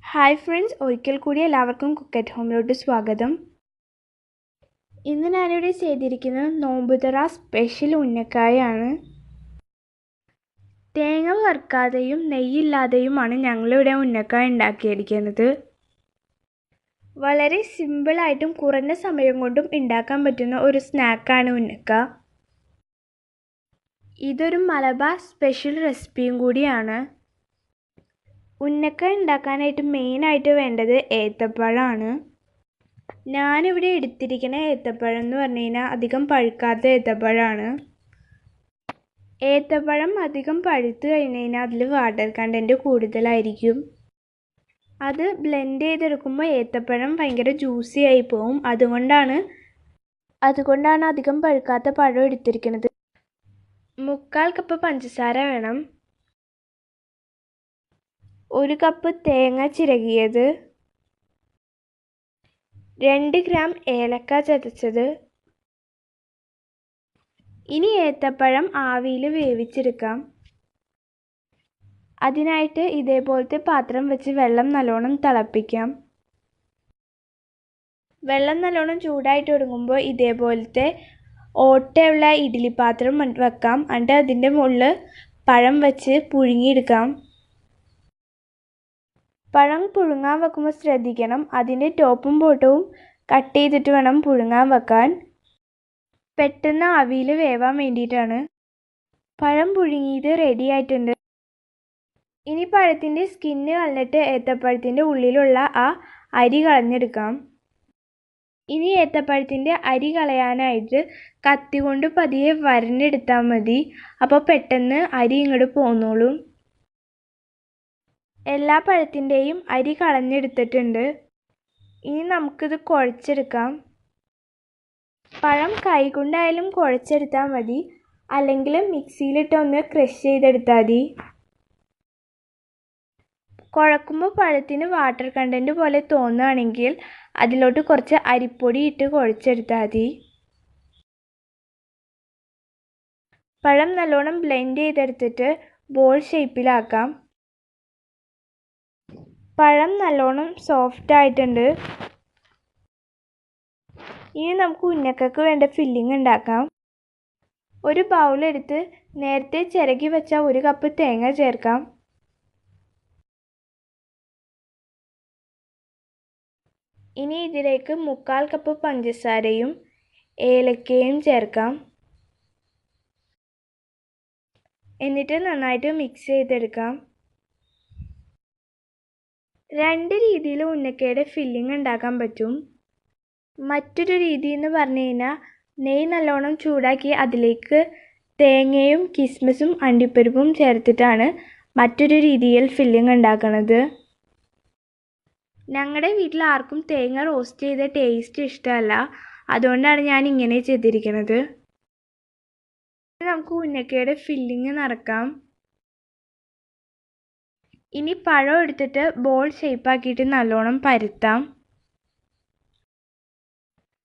Hi friends, ഒരിക്കൽ കൂടി എല്ലാവർക്കും കുക്ക് അറ്റ് ഹോമിലോട്ട് സ്വാഗതം. ഇന്ന് ഞാനിവിടെ ചെയ്തിരിക്കുന്നത് നോമ്പുതുറ സ്പെഷ്യൽ ഉന്നക്കായാണ്. തേങ്ങ വറുക്കാതെയും നെയ്യില്ലാതെയുമാണ് ഞങ്ങളിവിടെ ഉന്നക്കായ ഉണ്ടാക്കിയിരിക്കുന്നത്. വളരെ സിമ്പിളായിട്ടും കുറഞ്ഞ സമയം കൊണ്ടും ഉണ്ടാക്കാൻ പറ്റുന്ന ഒരു സ്നാക്കാണ് ഉന്നക്ക. ഇതൊരു മലബാർ സ്പെഷ്യൽ റെസിപ്പിയും കൂടിയാണ്. ഉന്നക്ക ഉണ്ടാക്കാനായിട്ട് മെയിനായിട്ട് വേണ്ടത് ഏത്തപ്പഴമാണ്. ഞാനിവിടെ എടുത്തിരിക്കുന്ന ഏത്തപ്പഴം എന്ന് പറഞ്ഞു കഴിഞ്ഞാൽ അധികം പഴുക്കാത്ത ഏത്തപ്പഴമാണ്. ഏത്തപ്പഴം അധികം പഴുത്ത് കഴിഞ്ഞ് കഴിഞ്ഞാൽ അതിൽ വാട്ടർ കണ്ടൻറ്റ് കൂടുതലായിരിക്കും. അത് ബ്ലെൻഡ് ചെയ്തെടുക്കുമ്പോൾ ഏത്തപ്പഴം ഭയങ്കര ജ്യൂസി ആയി പോവും. അതുകൊണ്ടാണ് അധികം പഴുക്കാത്ത പഴം എടുത്തിരിക്കുന്നത്. 1/4 കപ്പ് പഞ്ചസാര വേണം. 1 കപ്പ് തേങ്ങ ചിരകിയത്, 2 ഗ്രാം ഏലക്ക ചതച്ചത്. ഇനി ഏത്തപ്പഴം ആവിയിൽ വേവിച്ചെടുക്കാം. അതിനായിട്ട് ഇതേപോലത്തെ പാത്രം വെച്ച് വെള്ളം നല്ലോണം തിളപ്പിക്കാം. വെള്ളം നല്ലോണം ചൂടായിട്ട് തുടങ്ങുമ്പോൾ ഇതേപോലത്തെ ഓട്ടയുള്ള ഇഡ്ഡലി പാത്രം വെക്കാം. എന്നിട്ട് അതിൻ്റെ മുകളിൽ പഴം വെച്ച് പുഴുങ്ങിയെടുക്കാം. പഴം പുഴുങ്ങാൻ വെക്കുമ്പോൾ ശ്രദ്ധിക്കണം, അതിൻ്റെ ടോപ്പും ബോട്ടവും കട്ട് ചെയ്തിട്ട് വേണം പുഴുങ്ങാൻ വെക്കാൻ. പെട്ടെന്ന് ആവിയിൽ വേവാൻ വേണ്ടിയിട്ടാണ്. പഴം പുഴുങ്ങിയത് റെഡി ആയിട്ടുണ്ട്. ഇനി പഴത്തിൻ്റെ സ്കിന്ന് കളഞ്ഞിട്ട് ഏത്തപ്പഴത്തിൻ്റെ ഉള്ളിലുള്ള ആ അരി കളഞ്ഞെടുക്കാം. ഇനി ഏത്തപ്പഴത്തിൻ്റെ അരി കളയാനായിട്ട് കത്തി കൊണ്ട് പതിയെ വരഞ്ഞെടുത്താൽ മതി. അപ്പോൾ പെട്ടെന്ന് അരി ഇങ്ങോട്ട് പോന്നോളും. എല്ലാ പഴത്തിൻ്റെയും അരി കളഞ്ഞെടുത്തിട്ടുണ്ട്. ഇനി നമുക്കിത് കുഴച്ചെടുക്കാം. പഴം കൈകൊണ്ടായാലും കുഴച്ചെടുത്താൽ മതി, അല്ലെങ്കിൽ മിക്സിയിലിട്ടൊന്ന് ക്രഷ് ചെയ്തെടുത്താൽ മതി. കുഴക്കുമ്പോൾ പഴത്തിന് വാട്ടർ കണ്ടൻറ്റ് പോലെ തോന്നുകയാണെങ്കിൽ അതിലോട്ട് കുറച്ച് അരിപ്പൊടി ഇട്ട് കുഴച്ചെടുത്താൽ മതി. പഴം നല്ലോണം ബ്ലെൻഡ് ചെയ്തെടുത്തിട്ട് ബോൾ ഷേപ്പിലാക്കാം. പഴം നല്ലോണം സോഫ്റ്റ് ആയിട്ടുണ്ട്. ഇനി നമുക്ക് ഉന്നക്കക്ക് വേണ്ട ഫില്ലിംഗ് ഉണ്ടാക്കാം. ഒരു ബൗളെടുത്ത് നേരത്തെ ചിരകി വെച്ച 1 കപ്പ് തേങ്ങ ചേർക്കാം. ഇനി ഇതിലേക്ക് 1/4 കപ്പ് പഞ്ചസാരയും ഏലക്കയും ചേർക്കാം. എന്നിട്ട് നന്നായിട്ട് മിക്സ് ചെയ്തെടുക്കാം. 2 രീതിയിൽ ഉന്നക്കയുടെ ഫില്ലിംഗ് ഉണ്ടാക്കാൻ പറ്റും. മറ്റൊരു രീതി എന്ന് പറഞ്ഞു കഴിഞ്ഞാൽ നെയ്യ് നല്ലോണം ചൂടാക്കി അതിലേക്ക് തേങ്ങയും കിസ്മിസും അണ്ടിപ്പരിപ്പും ചേർത്തിട്ടാണ് മറ്റൊരു രീതിയിൽ ഫില്ലിംഗ് ഉണ്ടാക്കുന്നത്. ഞങ്ങളുടെ വീട്ടിൽ ആർക്കും തേങ്ങ റോസ്റ്റ് ചെയ്ത ടേസ്റ്റ് ഇഷ്ടമല്ല. അതുകൊണ്ടാണ് ഞാൻ ഇങ്ങനെ ചെയ്തിരിക്കുന്നത്. നമുക്ക് ഉന്നക്കയുടെ ഫില്ലിംഗ് നിറക്കാം. ഇനി പഴം എടുത്തിട്ട് ബോൾ ഷേപ്പാക്കിയിട്ട് നല്ലോണം പരത്താം.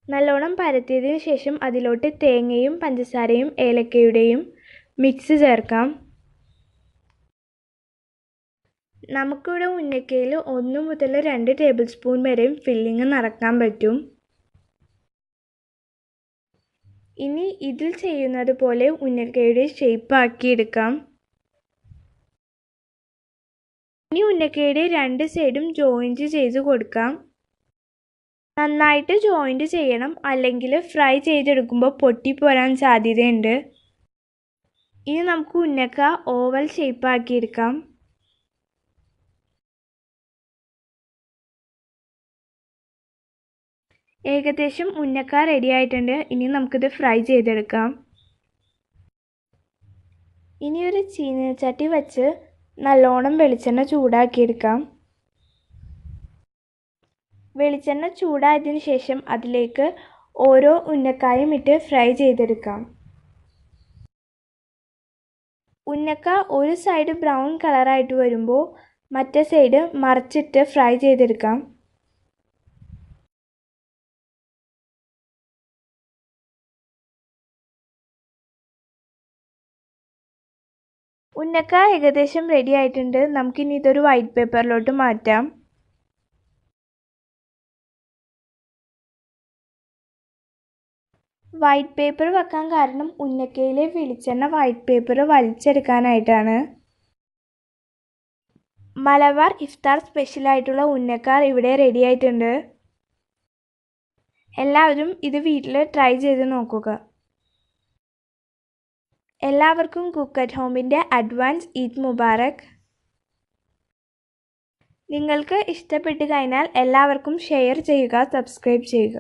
നല്ലോണം പരത്തിയതിന് ശേഷം അതിലോട്ട് തേങ്ങയും പഞ്ചസാരയും ഏലക്കയുടെയും മിക്സ് ചേർക്കാം. നമുക്കിവിടെ ഉന്നക്കയിൽ 1 മുതൽ 2 ടേബിൾ സ്പൂൺ വരെയും ഫില്ലിംഗ് നിറക്കാൻ പറ്റും. ഇനി ഇതിൽ ചെയ്യുന്നത് പോലെ ഉന്നക്കയുടെ ഷേപ്പ് ആക്കിയെടുക്കാം. ഇനി ഉന്നക്കയുടെ 2 സൈഡും ജോയിൻറ്റ് ചെയ്ത് കൊടുക്കാം. നന്നായിട്ട് ജോയിൻറ്റ് ചെയ്യണം, അല്ലെങ്കിൽ ഫ്രൈ ചെയ്തെടുക്കുമ്പോൾ പൊട്ടിപ്പോരാൻ സാധ്യതയുണ്ട്. ഇനി നമുക്ക് ഉന്നക്ക ഓവൽ ഷേപ്പ് ആക്കിയെടുക്കാം. ഏകദേശം ഉന്നക്ക റെഡി ആയിട്ടുണ്ട്. ഇനി നമുക്കിത് ഫ്രൈ ചെയ്തെടുക്കാം. ഇനി ഒരു ചീനച്ചട്ടി വെച്ച് നല്ലോണം വെളിച്ചെണ്ണ ചൂടാക്കിയെടുക്കാം. വെളിച്ചെണ്ണ ചൂടായതിനു ശേഷം അതിലേക്ക് ഓരോ ഉന്നക്കായും ഇട്ട് ഫ്രൈ ചെയ്തെടുക്കാം. ഉന്നക്ക ഒരു സൈഡ് ബ്രൗൺ കളറായിട്ട് വരുമ്പോൾ മറ്റേ സൈഡ് മറിച്ചിട്ട് ഫ്രൈ ചെയ്തെടുക്കാം. ഉന്നക്ക ഏകദേശം റെഡി ആയിട്ടുണ്ട്. നമുക്കിനി ഇതൊരു വൈറ്റ് പേപ്പറിലോട്ട് മാറ്റാം. വൈറ്റ് പേപ്പർ വെക്കാൻ കാരണം ഉന്നക്കയിലെ വെളിച്ചെണ്ണ വൈറ്റ് പേപ്പർ വലിച്ചെടുക്കാനായിട്ടാണ്. മലബാർ ഇഫ്താർ സ്പെഷ്യലായിട്ടുള്ള ഉന്നക്കാർ ഇവിടെ റെഡി ആയിട്ടുണ്ട്. എല്ലാവരും ഇത് വീട്ടിൽ ട്രൈ ചെയ്ത് നോക്കുക. എല്ലാവർക്കും കുക്ക് അറ്റ് ഹോമിൻ്റെ അഡ്വാൻസ് ഈദ് മുബാറക്. നിങ്ങൾക്ക് ഇഷ്ടപ്പെട്ട് കഴിഞ്ഞാൽ എല്ലാവർക്കും ഷെയർ ചെയ്യുക, സബ്സ്ക്രൈബ് ചെയ്യുക.